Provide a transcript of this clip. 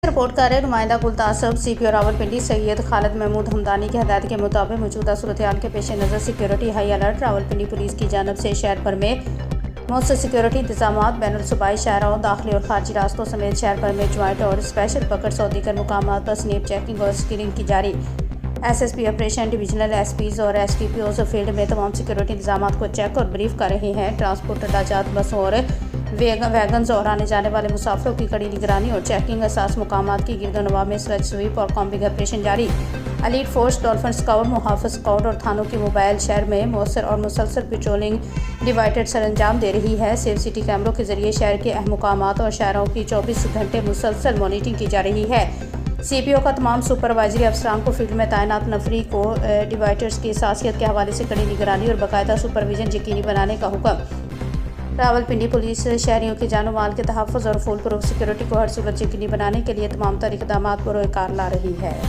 Report کر رہے نمائندہ گلتاسب سی پی او راولپنڈی سید خالد محمود ہمدانی کی ہدایت کے مطابق موجودہ صورتحال کے پیش نظر security high alert Rawalpindi police کی جانب سے شہر بھر میں مؤثر سیکیورٹی انتظامات بین الصوبائی شاہراہوں داخلی اور خارجی راستوں سمیت شہر بھر میں جوائنٹ اور اسپیشل پکڑ سو دیگر مقامات پر سنیپ چیکنگ اور اسکریننگ کی جاری S S P operation divisional S Ps اور S T P Os field میں تمام سیکیورٹی انتظامات کو چیک اور بریف کر رہے ہیں ٹرانسپورٹ اڈا جات بسوں اور ویگنز اور آنے جانے والے مسافروں کی کڑی نگرانی اور چیکنگ اساس مقامات کی گرد و نواح میں سویچ سویپ اور کامبنگ آپریشن جاری ایلیٹ فورس ڈولفن اسکاؤٹ محافظ اسکاؤٹ اور تھانوں کی موبائل شہر میں مؤثر اور مسلسل پیٹرولنگ ڈیوائیڈڈ سر انجام دے رہی ہے سیف سٹی کیمروں کے ذریعے شہر کے اہم مقامات اور شہروں کی 24 گھنٹے مسلسل مانیٹرنگ کی جا رہی ہے سی پی او کا تمام سپروائزری افسران کو فیلڈ میں تعینات نفری کو ڈیوائیڈرز کی حساسیت کے حوالے سے کڑی نگرانی اور باقاعدہ سپرویژن یقینی بنانے کا حکم راولپنڈی پولیس شہریوں کی جان و مال کے تحفظ اور فول پروف سیکیورٹی کو ہر صورت یقینی بنانے کے لیے تمام تر اقدامات پر کار لا رہی ہے۔